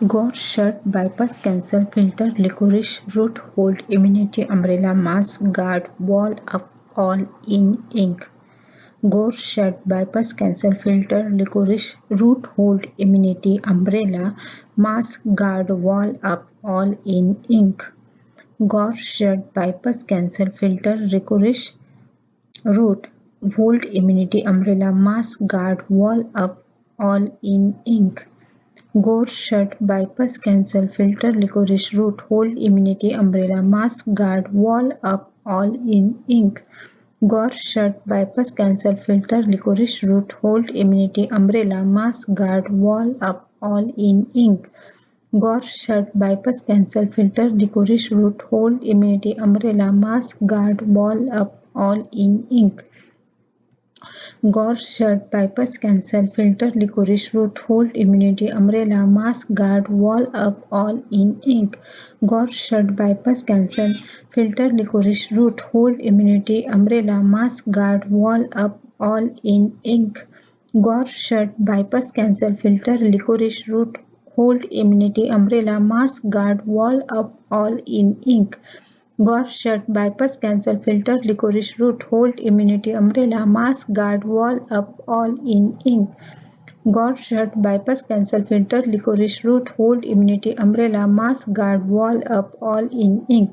Gore shirt, bypass cancel filter, licorice root hold immunity umbrella mask guard wall up all in ink. Gore shirt, bypass cancel filter, licorice root hold immunity umbrella mask guard wall up all in ink. Gore shirt, bypass cancel filter, licorice root hold immunity umbrella mask guard wall up all in ink. Gore shirt, bypass cancel filter, licorice root hold immunity umbrella mask guard wall up all in ink. Gore shirt, bypass cancel filter, licorice root hold immunity umbrella mask guard wall up all in ink. Gore shirt, bypass cancel filter, licorice root hold immunity umbrella mask guard wall up all in ink. Gore shirt, bypass cancel filter, licorice root hold immunity umbrella mask guard wall up all in ink. Gore shirt, bypass cancel filter, licorice root hold immunity umbrella mask guard wall up all in ink. Gore shirt, bypass cancel filter, licorice root hold immunity umbrella mask guard wall up all in ink. Gore shirt, bypass cancel filter, licorice root hold immunity umbrella mask guard wall up all in ink. Gore shirt, bypass cancel filter, licorice root hold immunity umbrella mask guard wall up all in ink.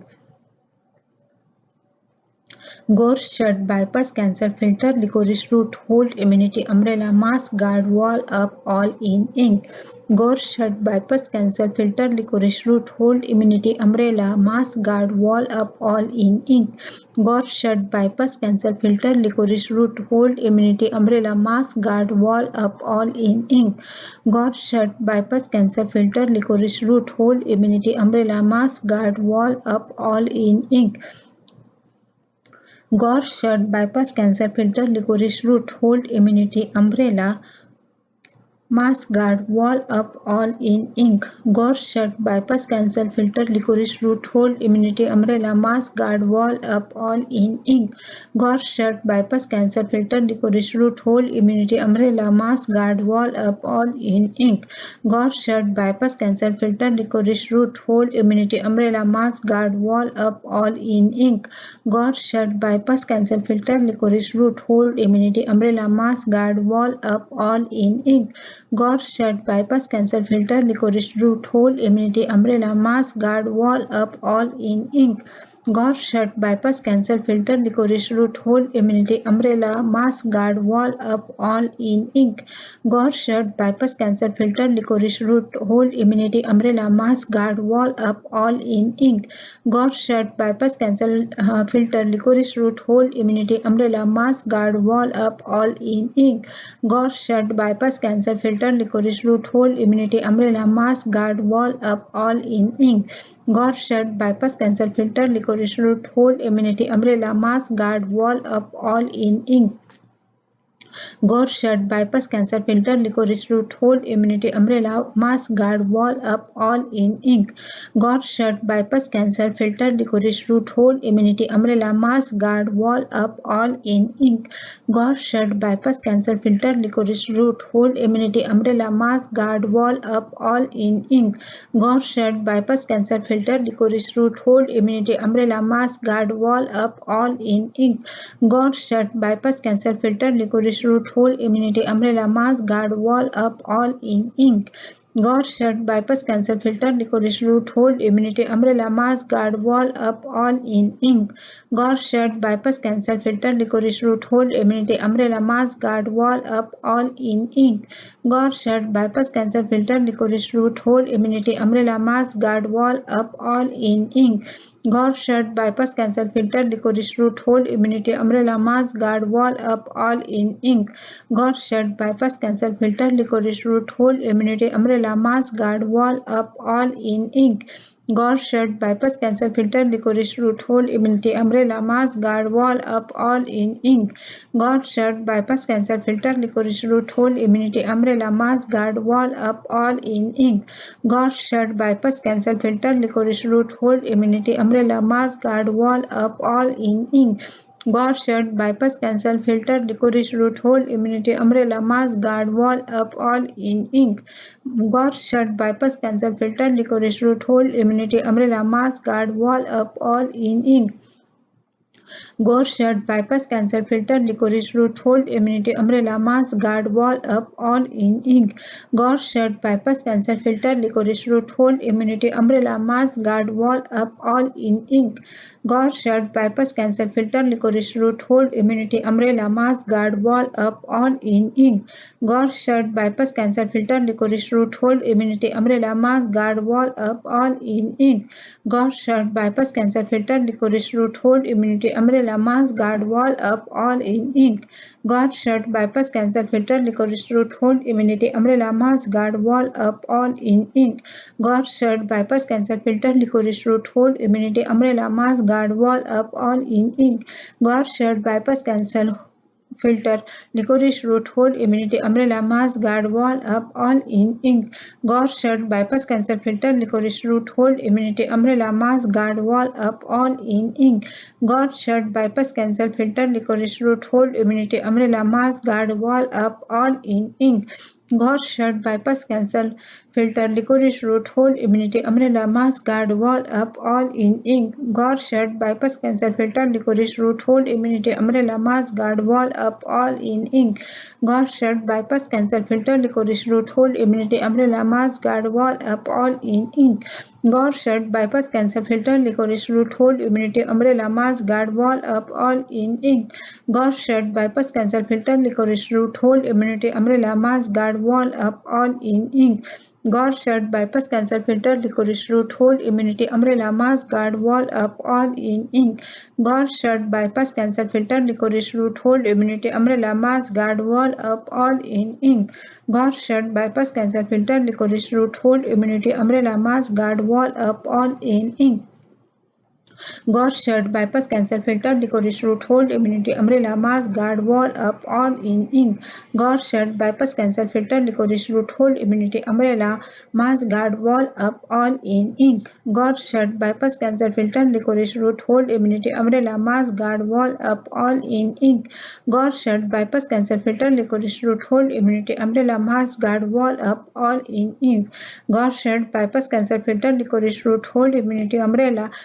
Gore shirt, bypass cancel filter, licorice root hold immunity umbrella mask guard wall up all in ink. Gore shirt, bypass cancel filter, licorice root hold immunity umbrella mask guard wall up all in ink. Gore shirt, bypass cancel filter, licorice root hold immunity umbrella mask guard wall up all in ink. Gore shirt, bypass cancel filter, licorice root hold immunity umbrella mask guard wall up all in ink. Gore shirt, bypass cancel filter, licorice root hold immunity umbrella mask guard wall up all in ink. Gore shirt, bypass cancel filter, licorice root hold immunity umbrella mask guard wall up all in ink. Gore shirt, bypass cancel filter, licorice root hold immunity umbrella mask guard wall up all in ink. Gore shirt, bypass cancel filter, licorice root hold immunity umbrella mask guard wall up all in ink. Gore shirt, bypass cancel filter, licorice root hold immunity umbrella mask guard wall up all in ink. Gore shirt, bypass cancel filter, licorice root hold immunity umbrella mask guard wall up all in ink. Gore shirt, bypass cancel filter, licorice root hold immunity umbrella mask guard wall up all in ink. Gore shirt, bypass cancel filter, licorice root hold immunity umbrella mask guard wall up all in ink. Gore shirt, bypass cancel filter, licorice root hold immunity umbrella mask guard wall up all in ink. Gore shirt, bypass cancel filter, licorice root hold immunity umbrella mask guard wall up all in ink. Gore shirt, bypass cancel filter, licorice root hold immunity umbrella mask guard wall up all in ink. Gore shirt, bypass cancel filter, licorice root hold immunity umbrella mask guard wall up all in ink. Gore shirt, bypass cancel filter, licorice root hold immunity umbrella mask guard wall up all in ink. Gore shirt, bypass cancel filter, licorice root hold immunity umbrella mask guard wall up all in ink. Gore shirt, bypass cancel filter, licorice root hold immunity umbrella mask guard wall up all in ink. Gore shirt, bypass cancel filter, licorice root hold immunity umbrella mask guard wall up all in ink. Gore shirt, bypass cancel filter, licorice root hold immunity umbrella mask guard wall up all in ink. Gore shirt, bypass cancel filter, licorice root hold immunity umbrella mask guard wall up all in ink. Gore shirt, bypass cancel filter, licorice root hold immunity umbrella mask guard wall up all in ink. Gore shirt, bypass cancel filter, licorice root hold immunity umbrella mask guard wall up all in ink. Gore shirt, bypass cancel filter, licorice root hold immunity umbrella mask guard wall up all in ink. Gore shirt, bypass cancel filter, licorice root hold immunity umbrella mask guard wall up all in ink. Gore shirt, bypass cancel filter, licorice root hold immunity umbrella mask guard wall up all in ink. Gore shirt, bypass cancel filter, licorice root hold immunity umbrella mask guard wall up all in ink. Gore shirt, bypass cancel filter, licorice root, hold immunity, umbrella, mask guard, wall up, all in ink. Gore shirt, bypass cancel filter, licorice root, hold immunity, umbrella, mask guard, wall up, all in ink. Gore shirt, bypass cancer filter, licorice root, hold immunity, umbrella, mask guard, wall up, all in ink. Gore shirt, bypass cancer filter, licorice root, hold immunity, umbrella, mask guard, wall up, all in ink. Gore shirt, bypass cancer filter, licorice root, hold immunity, umbrella, mask guard, wall up, all in ink. Gore shirt, bypass cancer filter, licorice root, hold immunity, umbrella, mask guard, wall up, all in ink. Gore shirt, bypass cancer filter, licorice root, hold immunity, umbrella, mask guard, wall up, all in ink. Gore shirt, bypass cancer filter, licorice root, hold immunity, umbrella, mask guard, wall up, all in ink. Gore shirt, bypass cancer filter, licorice root, hold immunity, umbrella, mask guard, wall up, all in ink. Gore shirt, bypass cancer filter, licorice root, hold immunity, umbrella, mask guard, wall up, all in ink. Gore shirt, bypass cancer filter, licorice root, hold immunity, umbrella, mask guard, wall up, all in ink. Gore shirt, bypass cancer filter, licorice root, hold immunity, umbrella, mask guard, wall up, all in ink. Gore shirt, bypass cancel filter, licorice root, hold immunity, umbrella, mask guard, wall up, all in ink. Gore shirt, bypass cancel filter, licorice root, hold immunity, umbrella, mask guard, wall up, all in ink. Gore shirt, bypass cancel filter, licorice root, hold immunity, umbrella, mask guard, wall up, all in ink. Gore shirt, bypass cancer filter, licorice root, hold immunity, umbrella, mask guard, wall up, all in ink. Gore shirt, bypass cancer filter, licorice root, hold immunity, umbrella, mask guard, wall up, all in ink. Gore shirt, bypass cancer filter, licorice root, hold immunity, umbrella, mask guard, wall up, all in ink. Gore shirt, bypass cancer filter, licorice root, hold immunity, umbrella, mask guard, wall up, all in ink. Gore shirt, bypass cancer filter, licorice root, hold immunity, umbrella, mask guard, wall up, all in ink. Gore shirt, bypass cancer filter, licorice root, hold immunity, umbrella, mask guard, wall up, all in ink. Gore shirt, bypass cancer filter, licorice root, hold immunity, umbrella, mask guard, wall up, all in ink. Gore shirt, bypass cancer filter, licorice root, hold immunity, umbrella, mask guard, wall up, all in ink. Gore shirt, bypass cancer filter, licorice root, hold immunity, umbrella, mask guard, wall up, all in ink. Gore shirt, bypass cancer filter, licorice root, hold immunity, umbrella, mask guard, wall up, all in ink. Gore shirt, bypass cancer filter, licorice root, hold immunity, umbrella,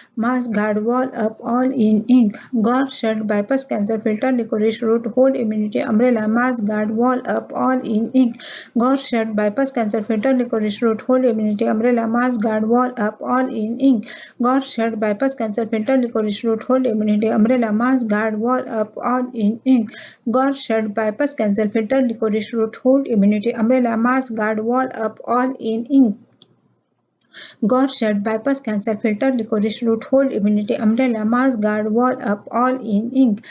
mask guard, wall up, all in ink. Gore shirt, bypass cancer filter, licorice root, hold immunity, umbrella, mask guard, wall up, all in ink. Gore shirt, bypass cancer filter, licorice root, hold immunity, umbrella, mask guard, wall up, all in ink. Gore shirt, bypass cancer filter, licorice root, hold immunity, umbrella, mask guard, wall up, all in ink. Gore shirt, bypass cancer filter, licorice root, hold immunity, umbrella, mask guard, wall up, all in ink. Gore shirt, bypass cancer filter, licorice root, hold immunity, umbrella, mask guard, wall up, all in ink.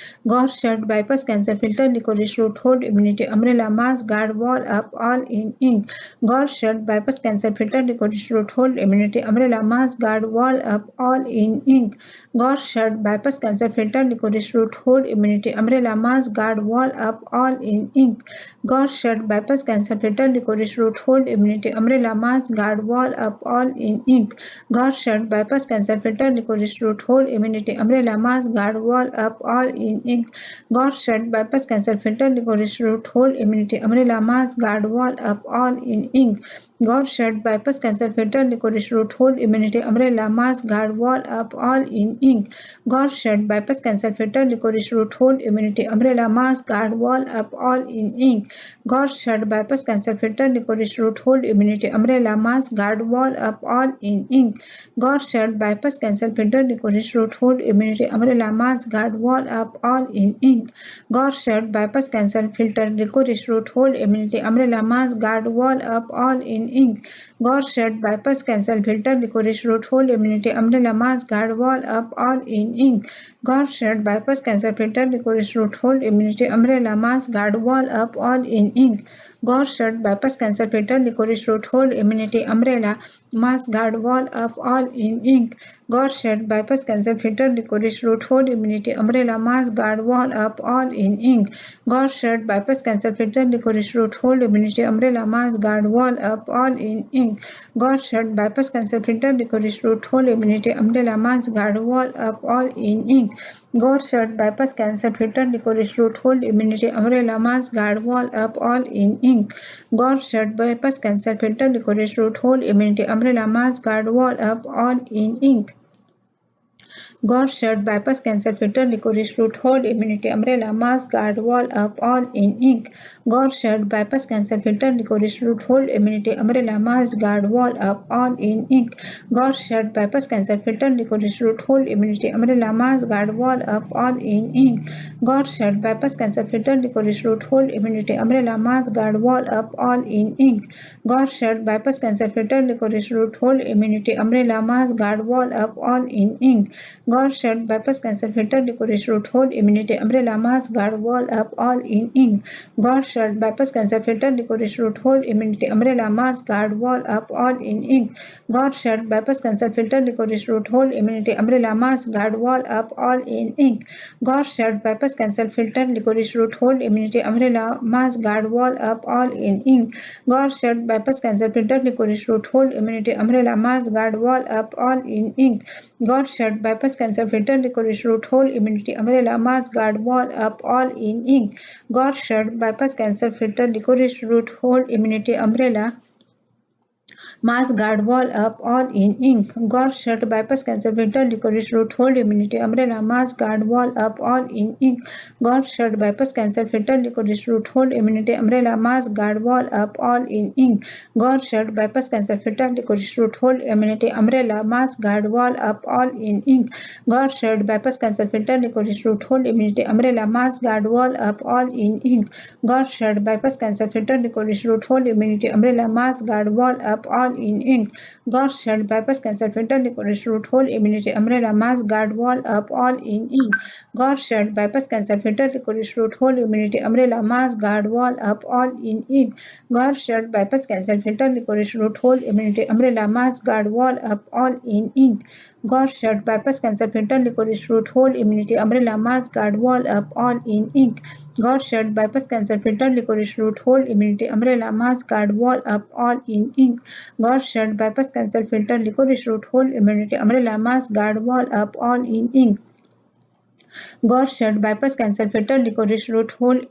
Gore shirt, bypass cancer filter, licorice root, hold immunity, umbrella, mask guard, wall up, all in ink. Gore shirt, bypass cancer filter, licorice root, hold immunity, umbrella, mask guard, wall up, all in ink. Gore shirt, bypass cancer filter, licorice root, hold immunity, umbrella, mask guard, wall up, all in ink. Gore shirt, bypass cancer filter, licorice root, hold immunity, umbrella, mask guard, wall up, all in ink. Gore shirt, bypass cancer filter, licorice root, hold immunity, umbrella, mask guard, wall up, all in ink. Gore shirt, bypass cancer filter, licorice root, hold immunity, umbrella, mask guard, wall up, all in ink. Gore shirt, bypass cancer filter, licorice root, hold immunity, umbrella, mask guard, wall up, all in ink. Gore shirt, bypass cancer filter, licorice root, hold immunity, umbrella, mask guard, wall up, all in ink. Gore shirt, bypass cancer filter, licorice root, hold immunity, umbrella, mask guard, wall up, all in ink. Gore shirt, bypass cancer filter, licorice root, hold immunity, umbrella, mask guard, wall up, all in ink. Gore shirt, bypass cancer filter, licorice root, hold immunity, umbrella, mask guard, wall up, all in ink. Gore shirt, bypass cancer filter, licorice root, hold immunity, umbrella, mask guard, wall up, all in ink. Gore shirt, bypass cancer filter, licorice root, hold immunity, umbrella, mask guard, wall up, all in ink. Gore shirt, bypass cancer filter, licorice root, hold immunity, umbrella, mask guard, wall up, all in ink. Gore shirt, bypass cancer filter, licorice root, hold immunity, umbrella, mask guard, wall up, all in ink. Gore shirt, bypass cancer filter, licorice root, hold immunity, umbrella, mask guard, wall up, all in ink. Gore shirt, bypass cancer filter, licorice root, hold immunity, umbrella, mask guard, wall up, all in ink. Gore shirt, bypass cancer filter, licorice root, hold immunity, umbrella, mask guard, wall up, all in ink. Gore shirt, bypass cancer filter, licorice root, hold immunity, umbrella, mask guard, wall up, all in ink. Gore shirt, bypass cancer filter, licorice root, hold immunity, umbrella, mask guard, wall up, all in ink. Gore shirt, bypass cancer filter, licorice root, hold immunity, umbrella, mask guard, wall up, all in ink. Gore shirt, bypass cancer filter, licorice root, hold immunity, umbrella, mask guard, wall up, all in ink. Gore shirt, bypass cancer filter, licorice root, hold immunity, umbrella, mask guard, wall up, all in ink. Gore shirt, bypass cancer filter, licorice root, hold immunity, umbrella, mask guard, wall up, all in ink. Gore shirt, bypass cancer filter, licorice root, hold immunity, umbrella, mask guard, wall up, all in ink. Gore shirt, bypass cancer filter, licorice root, hold immunity, umbrella, mask guard, wall up, all in ink. Gore shirt, bypass cancer filter, licorice root, hold immunity, umbrella, mask guard, wall up, all in ink. Gore shirt, bypass cancer filter, licorice root, hold immunity, umbrella, mask guard, wall up, all in ink. Gore shirt, bypass cancer filter, licorice root, hold immunity, umbrella, mask guard, wall up, all in ink. Gore shirt, bypass cancer filter, licorice root, hold immunity, umbrella, mask guard, wall up, all in ink. Gore shirt, bypass cancer filter, licorice root, hold immunity, umbrella, mask guard, wall up, all in ink. Gore shirt, bypass cancer filter, licorice root, hold immunity, umbrella, mask guard, wall up, all in ink. Gore shirt, bypass cancer filter, licorice root, hold immunity, umbrella, mask guard, wall up, all in ink. Gore shirt, bypass cancer filter, licorice root, hold immunity, umbrella, mask guard, wall up, all in ink. Gore shirt, bypass cancer filter, licorice root, hold immunity, umbrella, mask guard, wall up, all in ink. Gore shirt, bypass cancer filter, licorice root, hold immunity, umbrella, mask guard, wall up, all in ink. Gore shirt, bypass cancer filter, licorice root, hold immunity, umbrella, mask guard, wall up, all in ink. Gore shirt, bypass cancer filter, licorice root, hold immunity, umbrella, mask guard, wall up, all in ink. Gore shirt, bypass cancer filter, licorice root, hold immunity, umbrella, mask guard, wall up, all in ink. Gore shirt, bypass cancer filter, licorice root, hold immunity, umbrella, mask guard, wall up, all in ink. Gore shirt, bypass cancer filter, licorice root, hold immunity, umbrella, mask guard, wall up, all in ink. Gore shirt, bypass cancer filter, licorice root, hold immunity, umbrella, mask guard, wall up, all in ink. Gore shirt, bypass cancer filter, licorice root, hold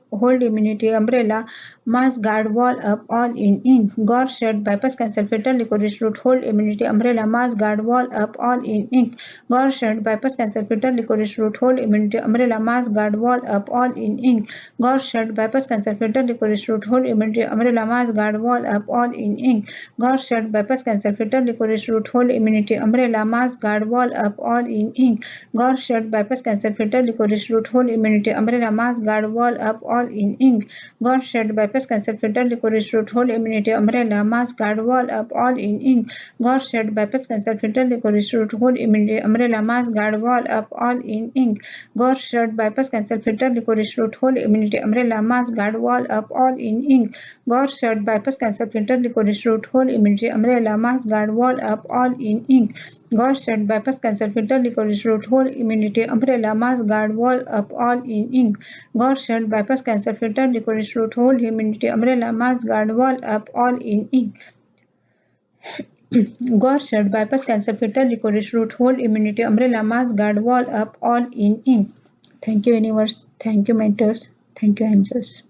immunity, umbrella, mask guard, wall up, all in ink. Gore shirt, bypass cancer filter, licorice root, hold immunity, umbrella, mask guard, wall up, all in ink. Gore shirt, bypass cancer filter, licorice root, hold immunity, umbrella, mask guard, wall up, all in ink. Gore shirt, bypass cancer filter, licorice root, hold immunity, umbrella, mask guard, wall up, all in ink. Gore shirt, bypass cancer filter, licorice root, hold immunity, umbrella, mask guard, wall up, all in ink. Gore shirt, bypass cancer filter, licorice root, hold immunity, umbrella, mask guard, wall up, all in ink. Gore shirt, bypass cancer filter, licorice root, hold immunity, umbrella, mask guard, wall up, all in ink. Gore shirt, bypass cancer filter, licorice root, hold immunity, umbrella, mask guard, wall up, all in ink. Gore shirt, bypass cancer filter, licorice root, hold immunity, umbrella, mask guard, wall up, all in ink. Gore shirt, bypass cancer filter, licorice root, hold immunity, umbrella, mask guard, wall up, all in ink. Gore shirt, bypass cancer filter, licorice root, hold immunity, umbrella, mask guard, wall up, all in ink. Gore shirt, bypass cancer filter, licorice root, hold immunity, umbrella, mask guard, wall up, all in ink. Thank you, universe. Thank you, mentors. Thank you, angels.